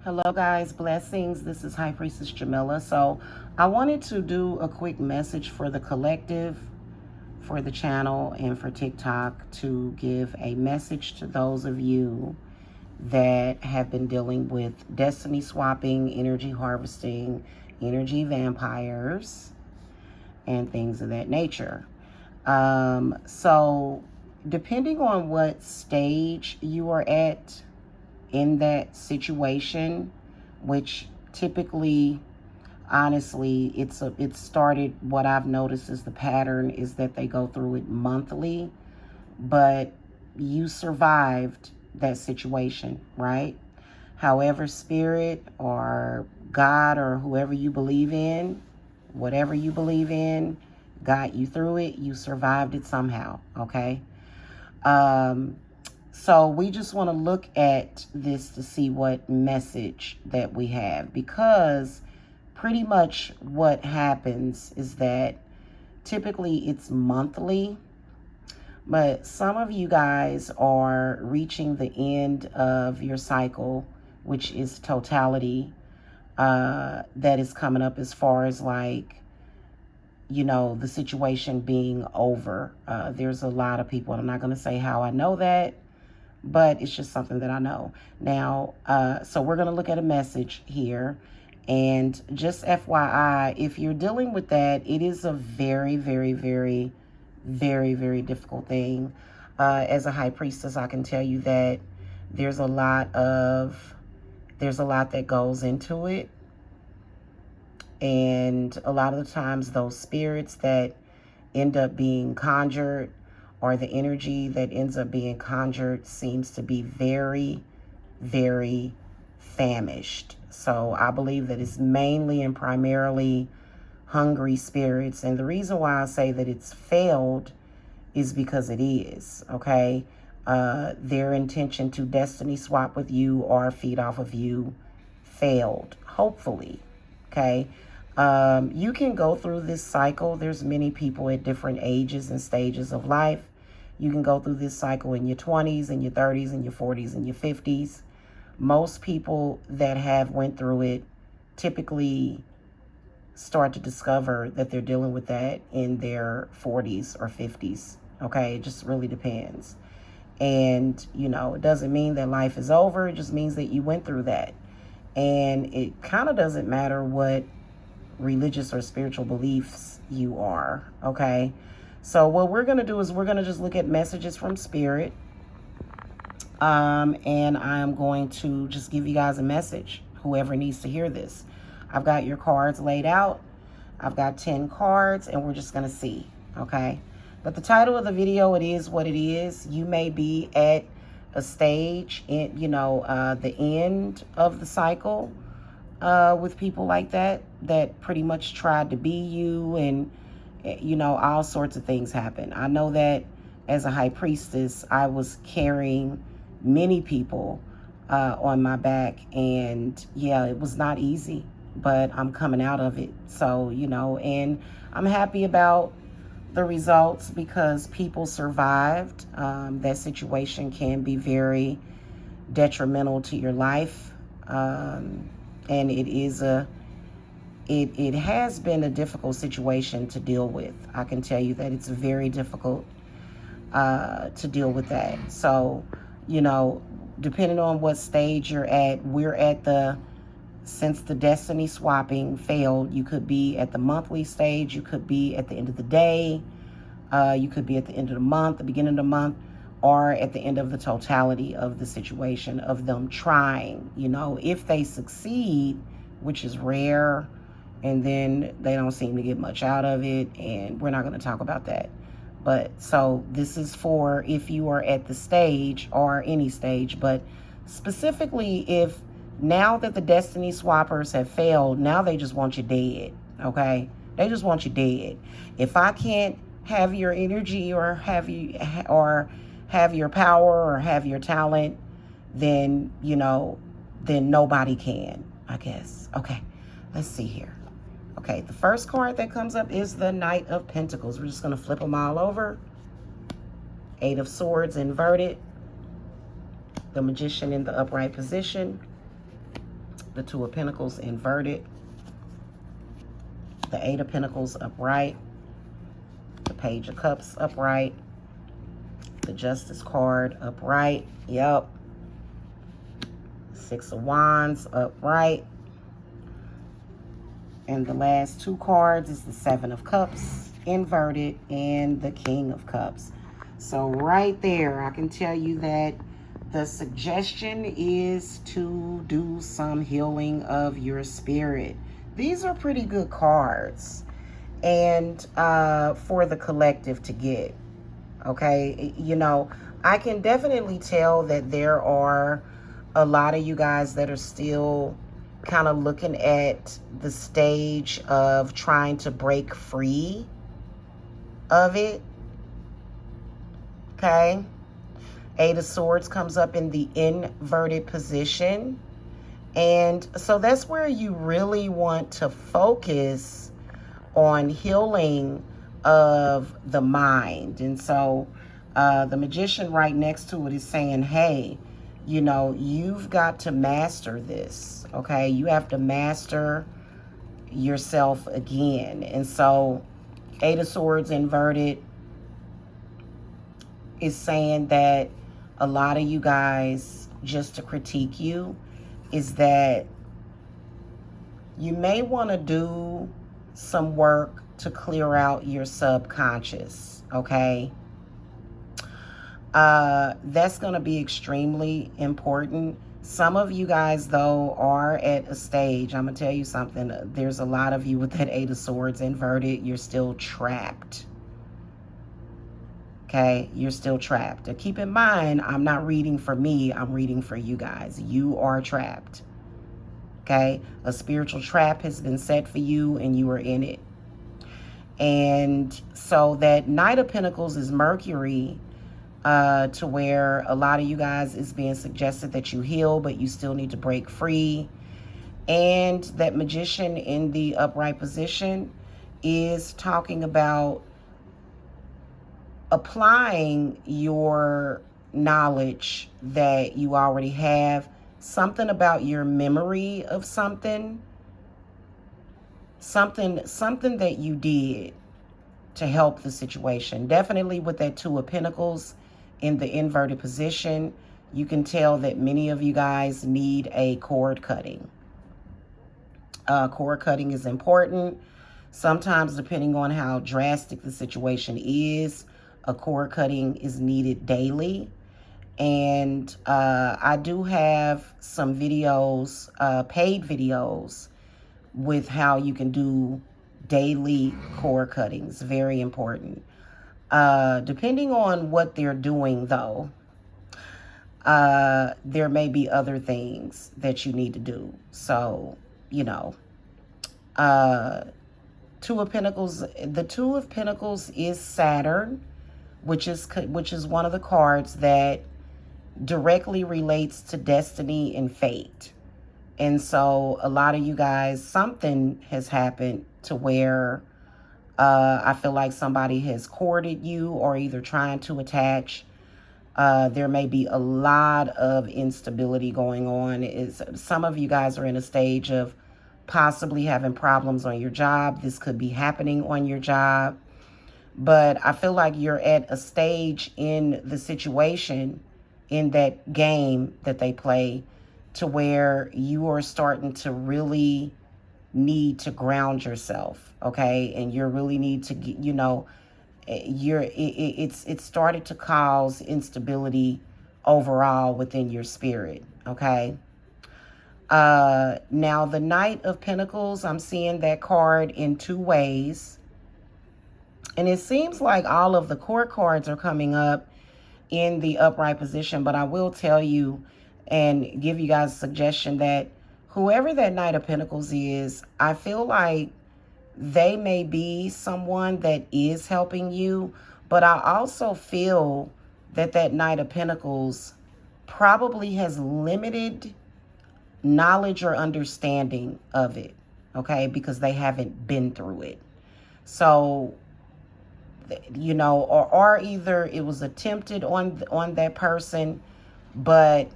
Hello, guys. Blessings. This is High Priestess Jamila. So, I wanted to do a quick message for the collective, for the channel, and for TikTok to give a message to those of you that have been dealing with destiny swapping, energy harvesting, energy vampires, and things of that nature. So, depending on what stage you are at in that situation, which typically, honestly, it started, what I've noticed is the pattern is that they go through it monthly, but you survived that situation, right? However, spirit or God or whoever you believe in, whatever you believe in, got you through it. You survived it somehow, okay? So we just want to look at this to see what message that we have, because pretty much what happens is that typically it's monthly, but some of you guys are reaching the end of your cycle, which is totality, that is coming up as far as like, the situation being over. There's a lot of people, and I'm not going to say how I know that, but it's just something that I know. Now, so we're going to look at a message here. And just FYI, if you're dealing with that, it is a very, very, very, very, very difficult thing. As a high priestess, I can tell you that there's a lot that goes into it. And a lot of the times those spirits that end up being conjured, or the energy that ends up being conjured, seems to be very, very famished. So I believe that it's mainly and primarily hungry spirits. And the reason why I say that it's failed is because it is, okay? Their intention to destiny swap with you or feed off of you failed, hopefully, okay? You can go through this cycle. There's many people at different ages and stages of life. You can go through this cycle in your 20s, in your 30s, in your 40s, and your 50s. Most people that have went through it typically start to discover that they're dealing with that in their 40s or 50s. Okay, it just really depends. And, it doesn't mean that life is over. It just means that you went through that. And it kind of doesn't matter what religious or spiritual beliefs you are, okay? So what we're going to do is we're going to just look at messages from spirit. And I'm going to just give you guys a message, whoever needs to hear this. I've got your cards laid out. I've got 10 cards, and we're just going to see, okay? But the title of the video, it is what it is. You may be at a stage in, the end of the cycle with people like that pretty much tried to be you, and, all sorts of things happen. I know that as a high priestess, I was carrying many people on my back, and yeah, it was not easy, but I'm coming out of it. So, and I'm happy about the results because people survived. That situation can be very detrimental to your life. And it has been a difficult situation to deal with. I can tell you that it's very difficult to deal with that. So, depending on what stage you're at, since the destiny swapping failed, you could be at the monthly stage, you could be at the end of the day, you could be at the end of the month, the beginning of the month, or at the end of the totality of the situation of them trying. If they succeed, which is rare, and then they don't seem to get much out of it, and we're not going to talk about that. But so this is for if you are at the stage or any stage, but specifically if now that the destiny swappers have failed, now they just want you dead, okay? They just want you dead. If I can't have your energy or have your power or have your talent, then, then nobody can, I guess. Okay, let's see here. Okay, the first card that comes up is the Knight of Pentacles. We're just going to flip them all over. Eight of Swords inverted. The Magician in the upright position. the Two of Pentacles inverted, the Eight of Pentacles upright, the Page of Cups upright, the Justice card upright, yep, Six of Wands upright, and the last two cards is the Seven of Cups inverted and the King of Cups. So right there, I can tell you that the suggestion is to do some healing of your spirit. These are pretty good cards, and for the collective to get, okay? You know, I can definitely tell that there are a lot of you guys that are still kind of looking at the stage of trying to break free of it, okay? Eight of Swords comes up in the inverted position. And so that's where you really want to focus on healing of the mind. And so the Magician right next to it is saying, hey, you know, you've got to master this, okay? You have to master yourself again. And so Eight of Swords inverted is saying that a lot of you guys, just to critique you, is that you may want to do some work to clear out your subconscious, okay? That's going to be extremely important. Some of you guys, though, are at a stage, I'm going to tell you something, there's a lot of you with that Eight of Swords inverted, you're still trapped. Okay, you're still trapped. Now, keep in mind, I'm not reading for me, I'm reading for you guys. You are trapped. Okay, a spiritual trap has been set for you and you are in it. And so that Knight of Pentacles is Mercury, to where a lot of you guys is being suggested that you heal, but you still need to break free. And that Magician in the upright position is talking about applying your knowledge that you already have, something about your memory of something that you did to help the situation. Definitely with that Two of Pentacles in the inverted position, you can tell that many of you guys need a cord cutting. Cord cutting is important. Sometimes, depending on how drastic the situation is, a cord cutting is needed daily. And I do have some videos, paid videos, with how you can do daily cord cuttings. Very important. Depending on what they're doing, though, there may be other things that you need to do. So, you know, Two of Pentacles, the Two of Pentacles is Saturn, which is one of the cards that directly relates to destiny and fate. And so a lot of you guys, something has happened to where I feel like somebody has courted you or either trying to attach. There may be a lot of instability going on. Some of you guys are in a stage of possibly having problems on your job. This could be happening on your job. But I feel like you're at a stage in the situation, in that game that they play, to where you are starting to really need to ground yourself, okay? And you really need to, you know, it's started to cause instability overall within your spirit, okay? Now the Knight of Pentacles, I'm seeing that card in two ways. And it seems like all of the court cards are coming up in the upright position, but I will tell you and give you guys a suggestion that whoever that Knight of Pentacles is, I feel like they may be someone that is helping you, but I also feel that that Knight of Pentacles probably has limited knowledge or understanding of it, okay, because they haven't been through it. So, you know, or either it was attempted on that person, but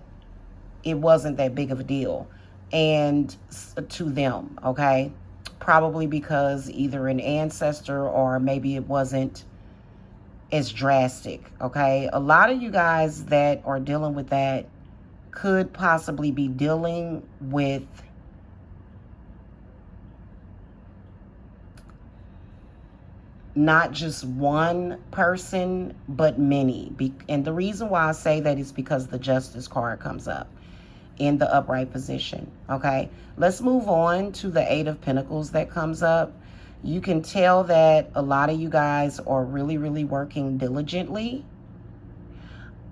it wasn't that big of a deal. and to them, okay? Probably because either an ancestor or maybe it wasn't as drastic, okay? A lot of you guys that are dealing with that could possibly be dealing with not just one person, but many. And the reason why I say that is because the Justice card comes up in the upright position, okay? Let's move on to the Eight of Pentacles that comes up. You can tell that a lot of you guys are really, really working diligently,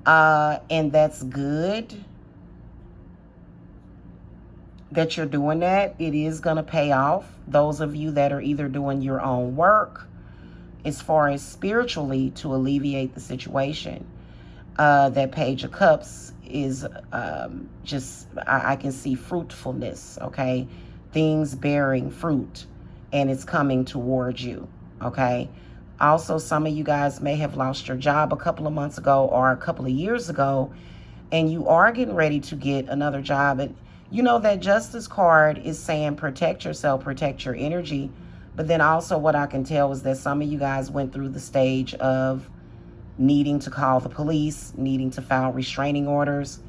and that's good that you're doing that. It is going to pay off. Those of you that are either doing your own work as far as spiritually to alleviate the situation. That Page of Cups is just, I can see fruitfulness, okay? Things bearing fruit, and it's coming towards you, okay? Also, some of you guys may have lost your job a couple of months ago or a couple of years ago, and you are getting ready to get another job. And you know, that Justice card is saying protect yourself, protect your energy. But then also what I can tell is that some of you guys went through the stage of needing to call the police, needing to file restraining orders,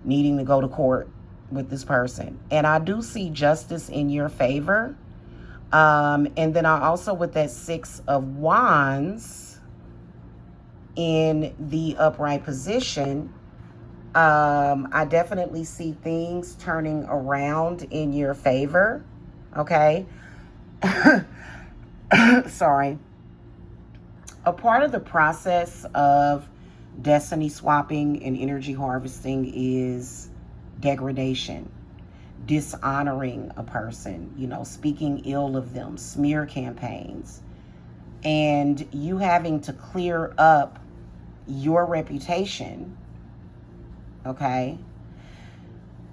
needing to go to court with this person. And I do see justice in your favor. And then I also, with that Six of Wands in the upright position, I definitely see things turning around in your favor. Okay. Sorry. A part of the process of destiny swapping and energy harvesting is degradation, dishonoring a person, you know, speaking ill of them, smear campaigns, and you having to clear up your reputation, okay?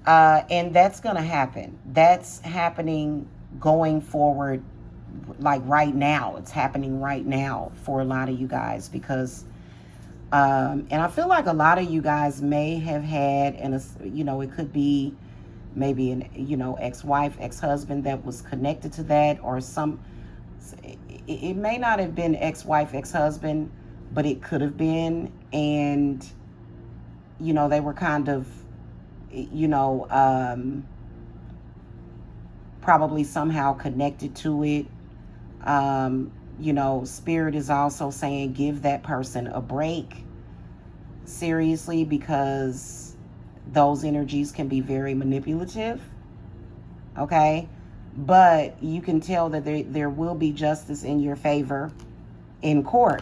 And that's going to happen. That's happening going forward, like right now. It's happening right now for a lot of you guys because, and I feel like a lot of you guys may have had, and you know, it could be maybe an, you know, ex-wife, ex-husband that was connected to that, or some, it may not have been ex-wife, ex-husband, but it could have been. And, you know, they were kind of, you know, probably somehow connected to it. You know, Spirit is also saying give that person a break, seriously, because those energies can be very manipulative, okay? But you can tell that there will be justice in your favor in court,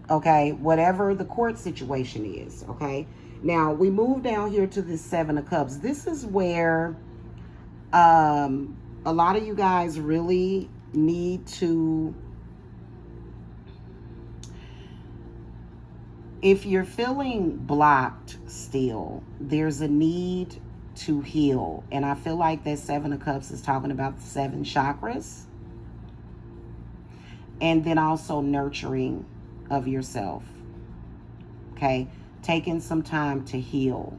okay? Whatever the court situation is, okay? Now, we move down here to the Seven of Cups. This is where a lot of you guys really need to, if you're feeling blocked still, there's a need to heal. And I feel like that Seven of Cups is talking about the 7 chakras. And then also nurturing of yourself. Okay? Taking some time to heal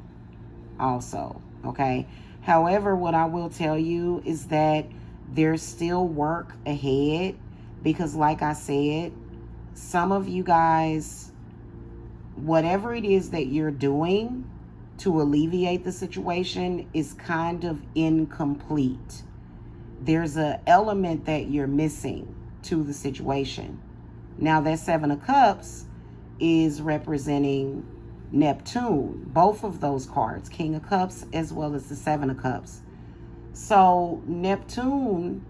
also. Okay? However, what I will tell you is that there's still work ahead because, like I said, some of you guys, whatever it is that you're doing to alleviate the situation is kind of incomplete. There's an element that you're missing to the situation. Now, that Seven of Cups is representing Neptune, both of those cards, King of Cups as well as the Seven of Cups. So Neptune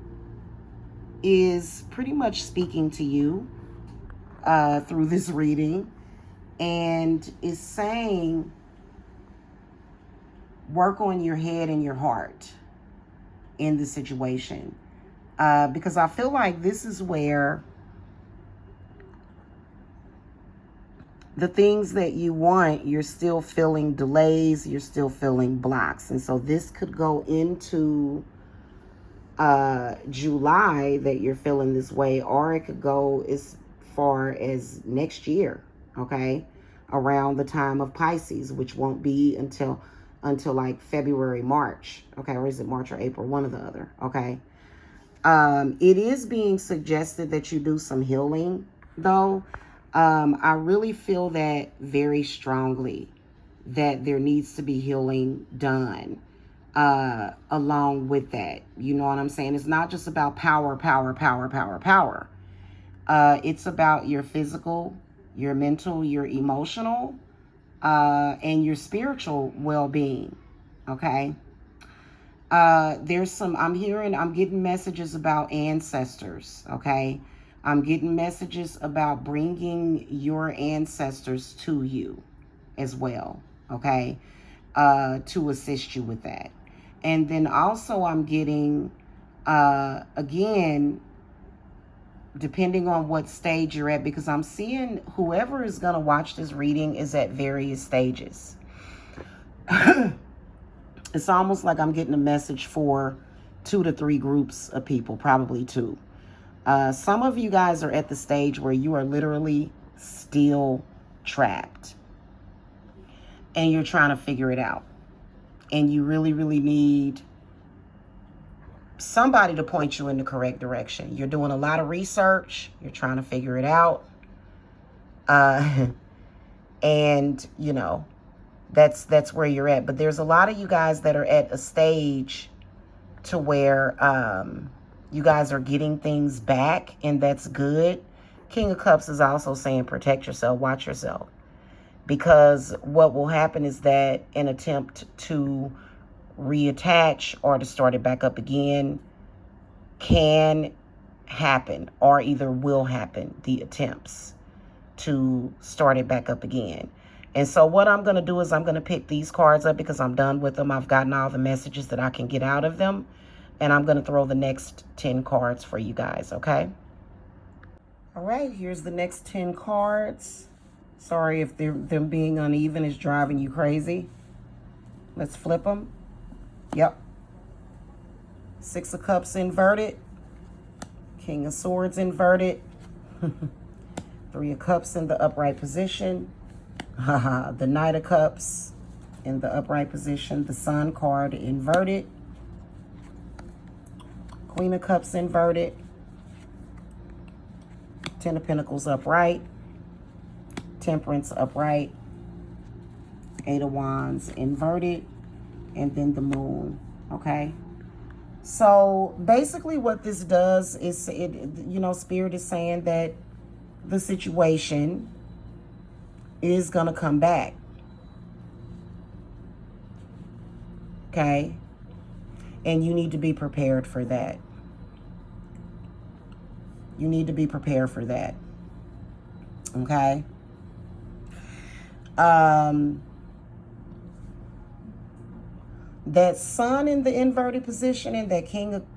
is pretty much speaking to you through this reading and is saying work on your head and your heart in the situation, because I feel like this is where the things that you want, you're still feeling delays, you're still feeling blocks. And so this could go into July that you're feeling this way, or it could go as far as next year, okay? Around the time of Pisces, which won't be until until like February, March. Okay, or is it March or April? One or the other. Okay. It is being suggested that you do some healing, though. I really feel that very strongly, that there needs to be healing done along with that. You know what I'm saying? It's not just about power. It's about your physical, your mental, your emotional, and your spiritual well-being. Okay. There's some, I'm getting messages about ancestors. Okay. I'm getting messages about bringing your ancestors to you as well. Okay. To assist you with that. And then also I'm getting, again, depending on what stage you're at, because I'm seeing whoever is going to watch this reading is at various stages. It's almost like I'm getting a message for 2 to 3 groups of people, probably 2. Some of you guys are at the stage where you are literally still trapped and you're trying to figure it out. And you really, really need somebody to point you in the correct direction. You're doing a lot of research. You're trying to figure it out. And, you know, that's where you're at. But there's a lot of you guys that are at a stage to where you guys are getting things back, and that's good. King of Cups is also saying protect yourself, watch yourself. Because what will happen is that an attempt to reattach or to start it back up again can happen, or either will happen, the attempts to start it back up again. And so what I'm going to do is I'm going to pick these cards up because I'm done with them. I've gotten all the messages that I can get out of them. And I'm going to throw the next 10 cards for you guys, okay? All right, here's the next 10 cards. Sorry if them being uneven is driving you crazy. Let's flip them. Yep. 6 of Cups inverted. King of Swords inverted. 3 of Cups in the upright position. The Knight of Cups in the upright position. The Sun card inverted. Queen of Cups inverted. 10 of Pentacles upright. Temperance upright. 8 of Wands inverted. And then the Moon. Okay. So basically what this does is, Spirit is saying that the situation is going to come back. Okay. And you need to be prepared for that. You need to be prepared for that. Okay. That Sun in the inverted position and that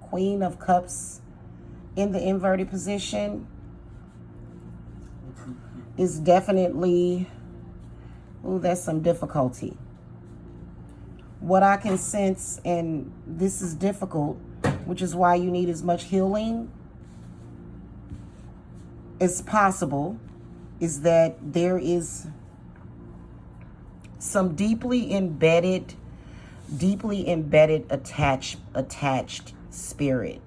Queen of Cups in the inverted position is definitely, that's some difficulty. What I can sense, and this is difficult, which is why you need as much healing as possible, is that there is some deeply embedded attached spirit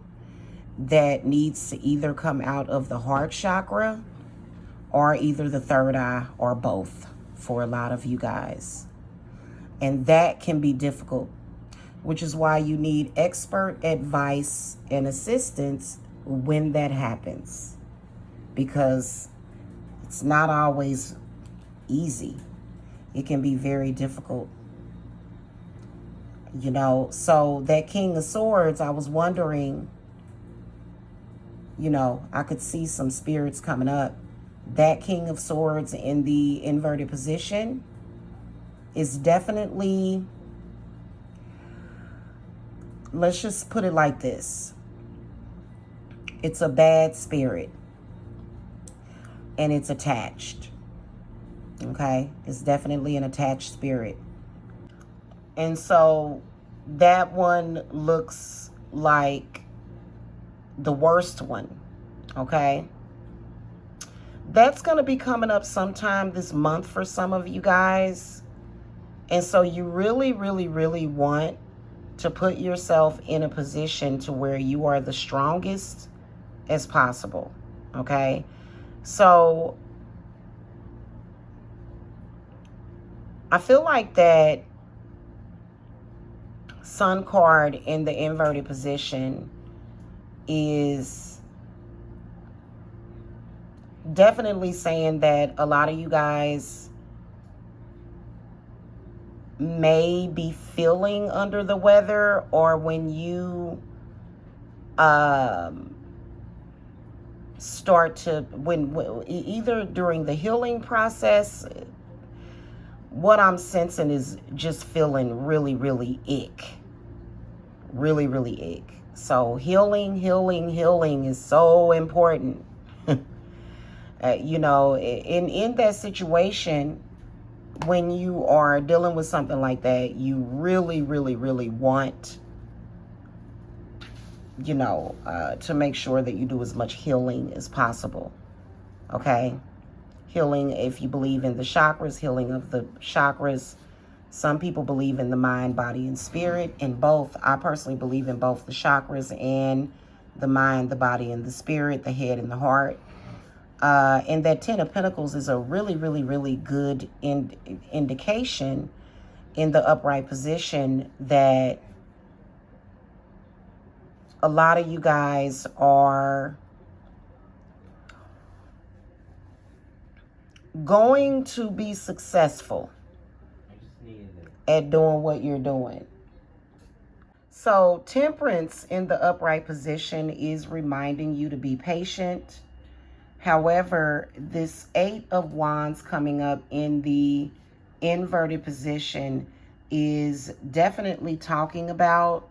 that needs to either come out of the heart chakra or either the third eye or both for a lot of you guys. And that can be difficult, which is why you need expert advice and assistance when that happens, because it's not always easy. It can be very difficult. So that King of Swords, I was wondering, I could see some spirits coming up. That King of Swords in the inverted position is definitely, let's just put it like this. It's a bad spirit. And it's attached. Okay? It's definitely an attached spirit. And so that one looks like the worst one. Okay? That's going to be coming up sometime this month for some of you guys. And so you really, really, really want to put yourself in a position to where you are the strongest as possible. Okay? So I feel like that Sun card in the inverted position is definitely saying that a lot of you guys may be feeling under the weather, or when you start to, when either during the healing process, what I'm sensing is just feeling really, really ick. Really, really ick. So healing is so important. You know, in that situation, when you are dealing with something like that, you really, really, really want, you know, to make sure that you do as much healing as possible. Okay? Healing, if you believe in the chakras, healing of the chakras. Some people believe in the mind, body, and spirit. In both, I personally believe in both the chakras and the mind, the body, and the spirit, the head and the heart. And that 10 of Pentacles is a really, really, really good indication in the upright position that a lot of you guys are going to be successful at doing what you're doing. So Temperance in the upright position is reminding you to be patient. However, this 8 of Wands coming up in the inverted position is definitely talking about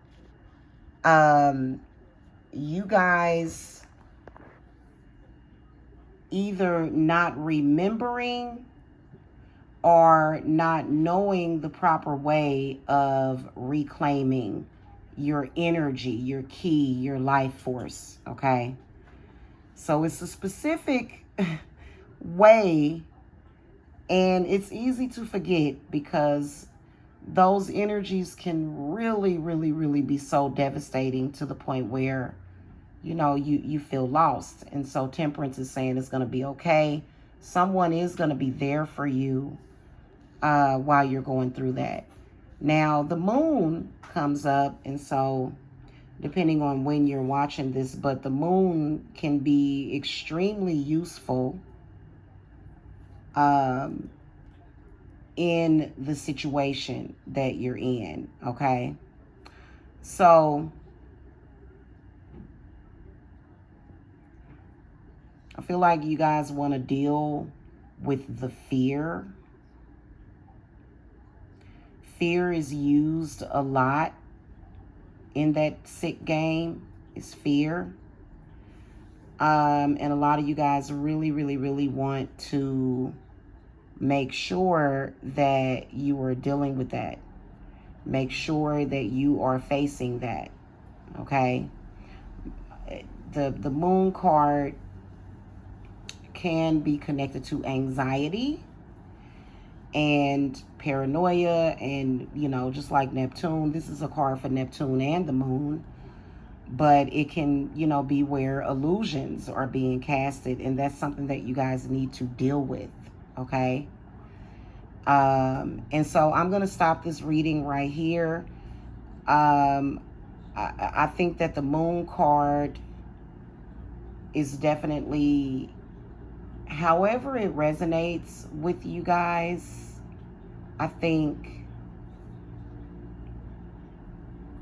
you guys either not remembering or not knowing the proper way of reclaiming your energy, your ki, your life force, okay? So it's a specific way, and it's easy to forget because those energies can really, really, really be so devastating to the point where, you know, you feel lost. And so Temperance is saying it's going to be okay. Someone is going to be there for you while you're going through that. Now, the moon comes up, and so depending on when you're watching this, but the moon can be extremely useful in the situation that you're in, okay? So I feel like you guys want to deal with the fear. Fear is used a lot in that sick game, is fear. And a lot of you guys really, really, really want to make sure that you are dealing with that. Make sure that you are facing that, okay? The moon card can be connected to anxiety and paranoia, and, you know, just like Neptune, this is a card for Neptune and the moon, but it can, you know, be where illusions are being casted, and that's something that you guys need to deal with, okay? And so I'm going to stop this reading right here. I think that the moon card is definitely, however it resonates with you guys, I think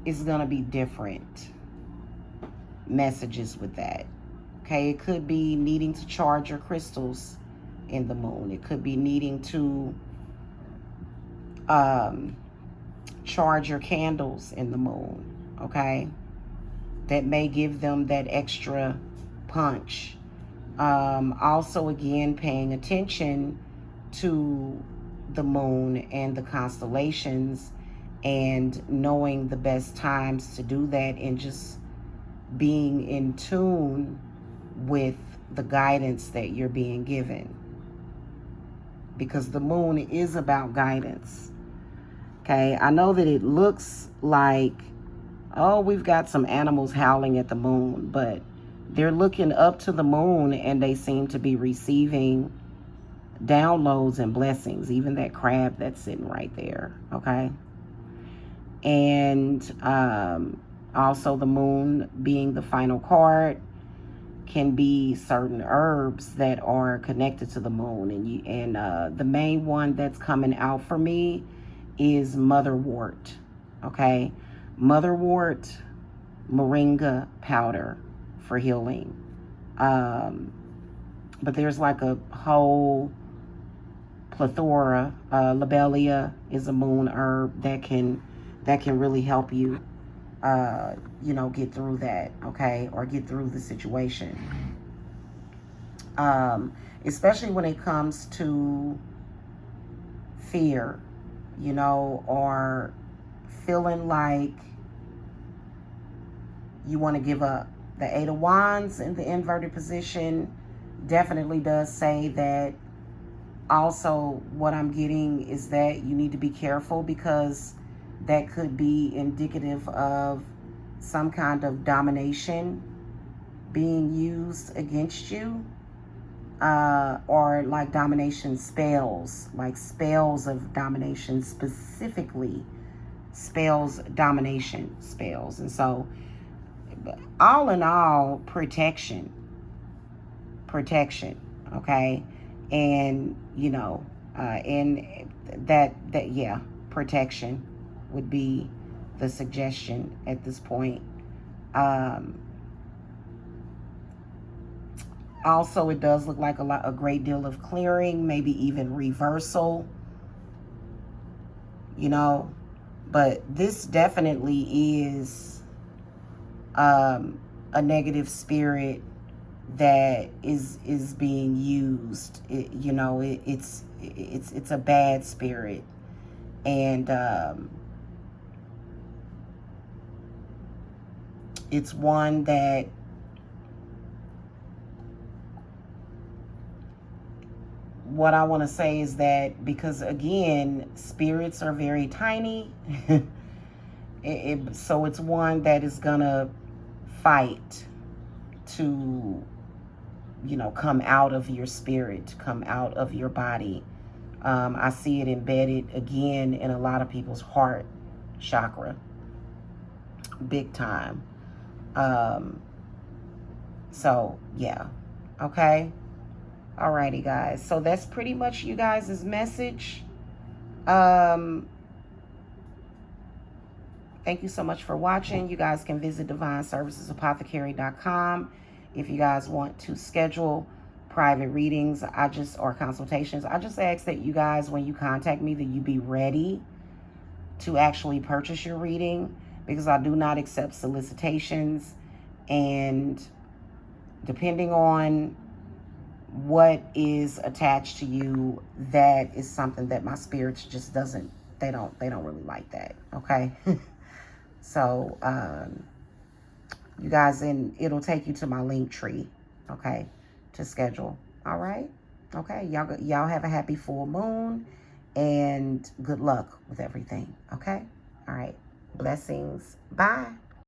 it's going to be different messages with that. Okay, it could be needing to charge your crystals in the moon. It could be needing to charge your candles in the moon, okay? That may give them that extra punch. Also, again, paying attention to the moon and the constellations and knowing the best times to do that, and just being in tune with the guidance that you're being given. Because the moon is about guidance. Okay, I know that it looks like, oh, we've got some animals howling at the moon, but they're looking up to the moon and they seem to be receiving downloads and blessings, even that crab that's sitting right there. Okay. And also the moon being the final card can be certain herbs that are connected to the moon. And the main one that's coming out for me is motherwort. Okay. Motherwort moringa powder for healing. But there's like a whole plethora. Lobelia is a moon herb that can really help you, get through that, okay, or get through the situation. Especially when it comes to fear, or feeling like you want to give up. The Eight of Wands in the inverted position definitely does say that. Also, what I'm getting is that you need to be careful, because that could be indicative of some kind of domination being used against you, or like domination spells, like spells of domination, specifically domination spells. And so, all in all, protection, okay? And, and that, yeah, protection would be the suggestion at this point. Also, it does look like a great deal of clearing, maybe even reversal, but this definitely is a negative spirit that is being used. It's a bad spirit, and it's one that what I want to say is that, because again, spirits are very tiny, so it's one that is gonna fight to, come out of your spirit, come out of your body. I see it embedded again in a lot of people's heart chakra, big time. So yeah, okay. Alrighty, guys. So that's pretty much you guys' message. Thank you so much for watching. You guys can visit divineservicesapothecary.com if you guys want to schedule private readings, or consultations. I just ask that you guys, when you contact me, that you be ready to actually purchase your reading, because I do not accept solicitations. And depending on what is attached to you, that is something that my spirits just they don't really like that, okay? So you guys, it'll take you to my link tree, okay, to schedule. All right, okay. Y'all have a happy full moon, and good luck with everything. Okay. All right. Blessings. Bye.